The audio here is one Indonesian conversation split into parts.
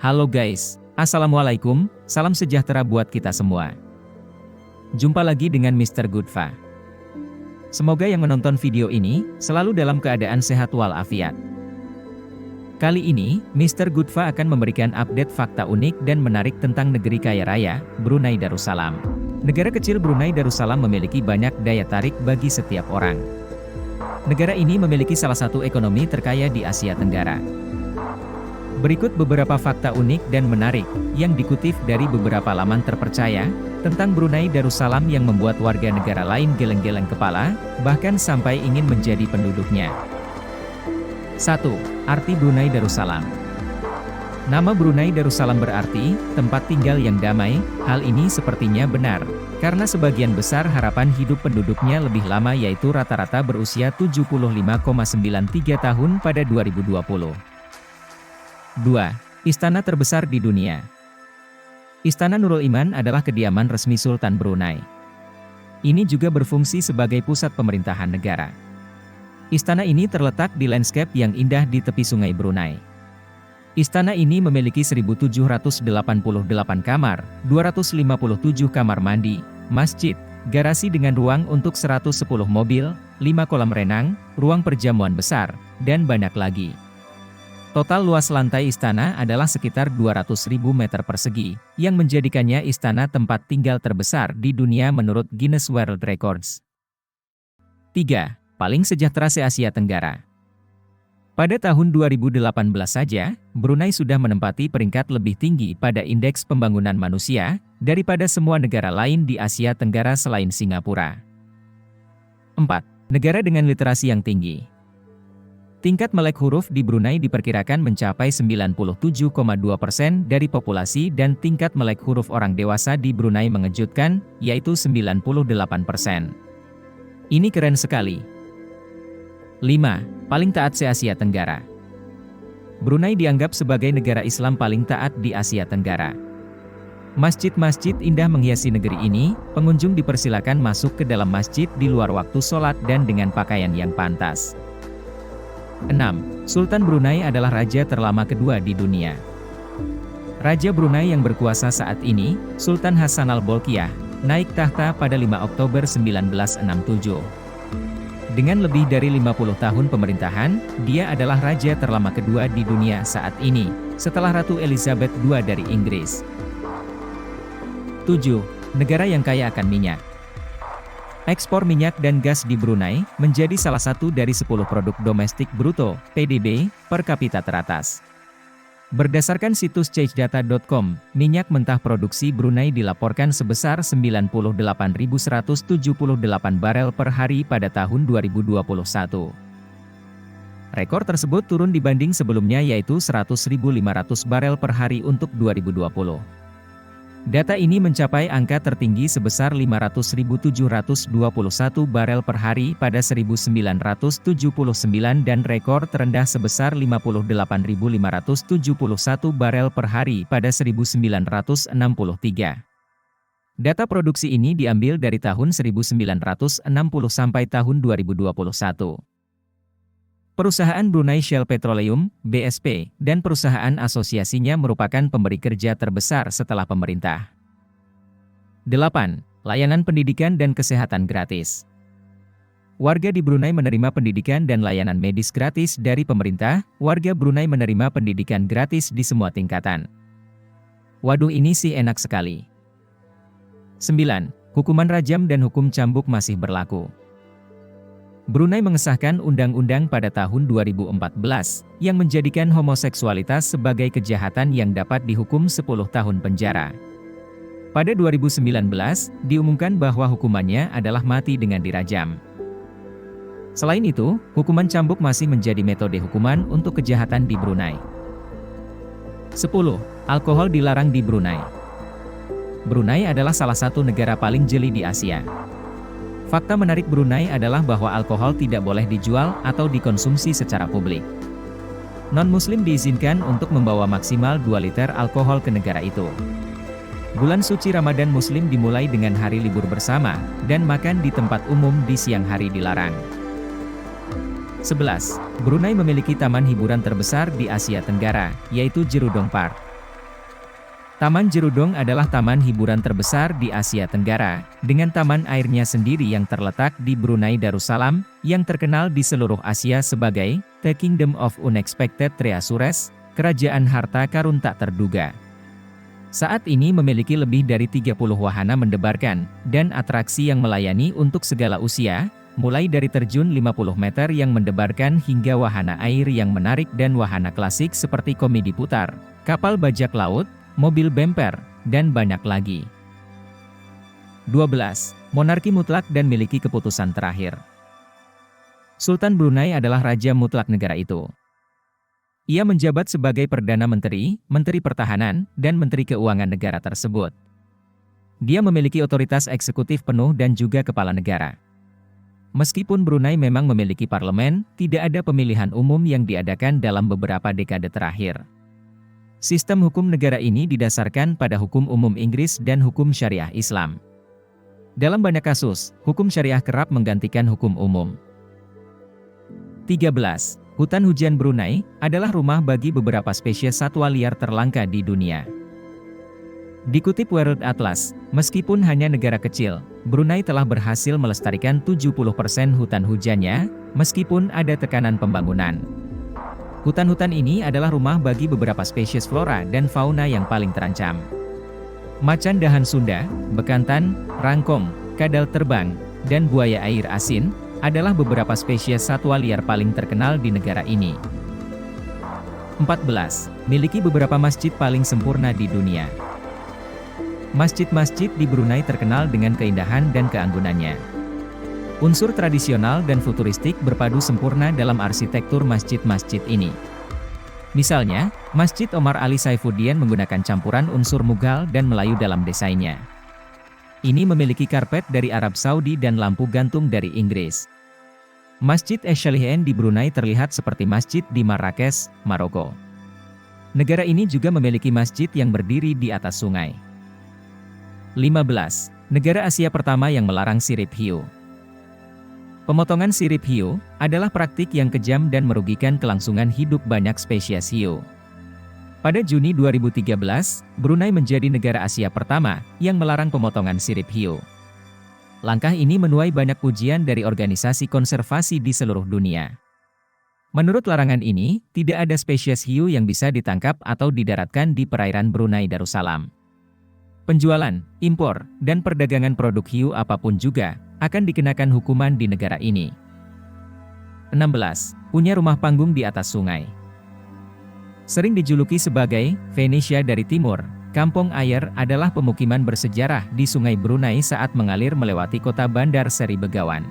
Halo guys, Assalamualaikum, salam sejahtera buat kita semua. Jumpa lagi dengan Mr. Goodfa. Semoga yang menonton video ini, selalu dalam keadaan sehat walafiat. Kali ini, Mr. Goodfa akan memberikan update fakta unik dan menarik tentang negeri kaya raya, Brunei Darussalam. Negara kecil Brunei Darussalam memiliki banyak daya tarik bagi setiap orang. Negara ini memiliki salah satu ekonomi terkaya di Asia Tenggara. Berikut beberapa fakta unik dan menarik, yang dikutip dari beberapa laman terpercaya, tentang Brunei Darussalam yang membuat warga negara lain geleng-geleng kepala, bahkan sampai ingin menjadi penduduknya. 1. Arti Brunei Darussalam. Nama Brunei Darussalam berarti, tempat tinggal yang damai. Hal ini sepertinya benar, karena sebagian besar harapan hidup penduduknya lebih lama, yaitu rata-rata berusia 75,93 tahun pada 2020. 2. Istana terbesar di dunia. Istana Nurul Iman adalah kediaman resmi Sultan Brunei. Ini juga berfungsi sebagai pusat pemerintahan negara. Istana ini terletak di landscape yang indah di tepi sungai Brunei. Istana ini memiliki 1.788 kamar, 257 kamar mandi, masjid, garasi dengan ruang untuk 110 mobil, 5 kolam renang, ruang perjamuan besar, dan banyak lagi. Total luas lantai istana adalah sekitar 200.000 meter persegi, yang menjadikannya istana tempat tinggal terbesar di dunia menurut Guinness World Records. 3. Paling sejahtera se-Asia Tenggara. Pada tahun 2018 saja, Brunei sudah menempati peringkat lebih tinggi pada Indeks Pembangunan Manusia, daripada semua negara lain di Asia Tenggara selain Singapura. 4. Negara dengan literasi yang tinggi. Tingkat melek huruf di Brunei diperkirakan mencapai 97,2% dari populasi dan tingkat melek huruf orang dewasa di Brunei mengejutkan, yaitu 98%. Ini keren sekali. 5. Paling taat se-Asia Tenggara. Brunei dianggap sebagai negara Islam paling taat di Asia Tenggara. Masjid-masjid indah menghiasi negeri ini, pengunjung dipersilakan masuk ke dalam masjid di luar waktu sholat dan dengan pakaian yang pantas. 6. Sultan Brunei adalah raja terlama kedua di dunia. Raja Brunei yang berkuasa saat ini, Sultan Hassan Al-Bolkiah, naik tahta pada 5 Oktober 1967. Dengan lebih dari 50 tahun pemerintahan, dia adalah raja terlama kedua di dunia saat ini, setelah Ratu Elizabeth II dari Inggris. 7. Negara yang kaya akan minyak. Ekspor minyak dan gas di Brunei menjadi salah satu dari 10 produk domestik bruto (PDB) per kapita teratas. Berdasarkan situs ChangeData.com, minyak mentah produksi Brunei dilaporkan sebesar 98.178 barel per hari pada tahun 2021. Rekor tersebut turun dibanding sebelumnya, yaitu 100.500 barel per hari untuk 2020. Data ini mencapai angka tertinggi sebesar 500.721 barel per hari pada 1979 dan rekor terendah sebesar 58.571 barel per hari pada 1963. Data produksi ini diambil dari tahun 1960 sampai tahun 2021. Perusahaan Brunei Shell Petroleum, BSP, dan perusahaan asosiasinya merupakan pemberi kerja terbesar setelah pemerintah. 8. Layanan pendidikan dan kesehatan gratis. Warga di Brunei menerima pendidikan dan layanan medis gratis dari pemerintah. Warga Brunei menerima pendidikan gratis di semua tingkatan. Waduh, ini sih enak sekali. 9. Hukuman rajam dan hukum cambuk masih berlaku. Brunei mengesahkan undang-undang pada tahun 2014, yang menjadikan homoseksualitas sebagai kejahatan yang dapat dihukum 10 tahun penjara. Pada 2019, diumumkan bahwa hukumannya adalah mati dengan dirajam. Selain itu, hukuman cambuk masih menjadi metode hukuman untuk kejahatan di Brunei. 10. Alkohol dilarang di Brunei. Brunei adalah salah satu negara paling jeli di Asia. Fakta menarik Brunei adalah bahwa alkohol tidak boleh dijual atau dikonsumsi secara publik. Non-muslim diizinkan untuk membawa maksimal 2 liter alkohol ke negara itu. Bulan suci Ramadan Muslim dimulai dengan hari libur bersama, dan makan di tempat umum di siang hari dilarang. 11. Brunei memiliki taman hiburan terbesar di Asia Tenggara, yaitu Jerudong Park. Taman Jerudong adalah taman hiburan terbesar di Asia Tenggara, dengan taman airnya sendiri yang terletak di Brunei Darussalam, yang terkenal di seluruh Asia sebagai The Kingdom of Unexpected Treasures, kerajaan harta karun tak terduga. Saat ini memiliki lebih dari 30 wahana mendebarkan, dan atraksi yang melayani untuk segala usia, mulai dari terjun 50 meter yang mendebarkan hingga wahana air yang menarik dan wahana klasik seperti komedi putar, kapal bajak laut, mobil bemper, dan banyak lagi. 12. Monarki mutlak dan miliki keputusan terakhir. Sultan Brunei adalah raja mutlak negara itu. Ia menjabat sebagai Perdana Menteri, Menteri Pertahanan, dan Menteri Keuangan negara tersebut. Dia memiliki otoritas eksekutif penuh dan juga kepala negara. Meskipun Brunei memang memiliki parlemen, tidak ada pemilihan umum yang diadakan dalam beberapa dekade terakhir. Sistem hukum negara ini didasarkan pada hukum umum Inggris dan hukum syariah Islam. Dalam banyak kasus, hukum syariah kerap menggantikan hukum umum. 13. Hutan hujan Brunei adalah rumah bagi beberapa spesies satwa liar terlangka di dunia. Dikutip World Atlas, meskipun hanya negara kecil, Brunei telah berhasil melestarikan 70% hutan hujannya, meskipun ada tekanan pembangunan. Hutan-hutan ini adalah rumah bagi beberapa spesies flora dan fauna yang paling terancam. Macan dahan Sunda, bekantan, rangkong, kadal terbang, dan buaya air asin adalah beberapa spesies satwa liar paling terkenal di negara ini. 14. Miliki beberapa masjid paling sempurna di dunia. Masjid-masjid di Brunei terkenal dengan keindahan dan keanggunannya. Unsur tradisional dan futuristik berpadu sempurna dalam arsitektur masjid-masjid ini. Misalnya, Masjid Omar Ali Saifuddin menggunakan campuran unsur Mughal dan Melayu dalam desainnya. Ini memiliki karpet dari Arab Saudi dan lampu gantung dari Inggris. Masjid Es-Shalihin di Brunei terlihat seperti masjid di Marrakesh, Maroko. Negara ini juga memiliki masjid yang berdiri di atas sungai. 15. Negara Asia pertama yang melarang sirip hiu. Pemotongan sirip hiu adalah praktik yang kejam dan merugikan kelangsungan hidup banyak spesies hiu. Pada Juni 2013, Brunei menjadi negara Asia pertama yang melarang pemotongan sirip hiu. Langkah ini menuai banyak pujian dari organisasi konservasi di seluruh dunia. Menurut larangan ini, tidak ada spesies hiu yang bisa ditangkap atau didaratkan di perairan Brunei Darussalam. Penjualan, impor, dan perdagangan produk hiu apapun juga akan dikenakan hukuman di negara ini. 16. Punya rumah panggung di atas sungai. Sering dijuluki sebagai Venesia dari Timur, Kampung Ayer adalah pemukiman bersejarah di Sungai Brunei saat mengalir melewati kota Bandar Seri Begawan.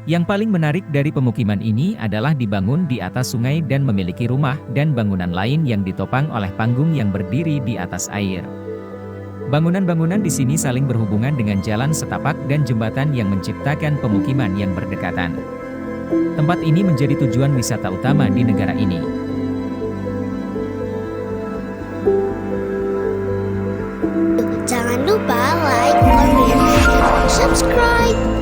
Yang paling menarik dari pemukiman ini adalah dibangun di atas sungai dan memiliki rumah dan bangunan lain yang ditopang oleh panggung yang berdiri di atas air. Bangunan-bangunan di sini saling berhubungan dengan jalan setapak dan jembatan yang menciptakan pemukiman yang berdekatan. Tempat ini menjadi tujuan wisata utama di negara ini. Jangan lupa like, comment, dan subscribe.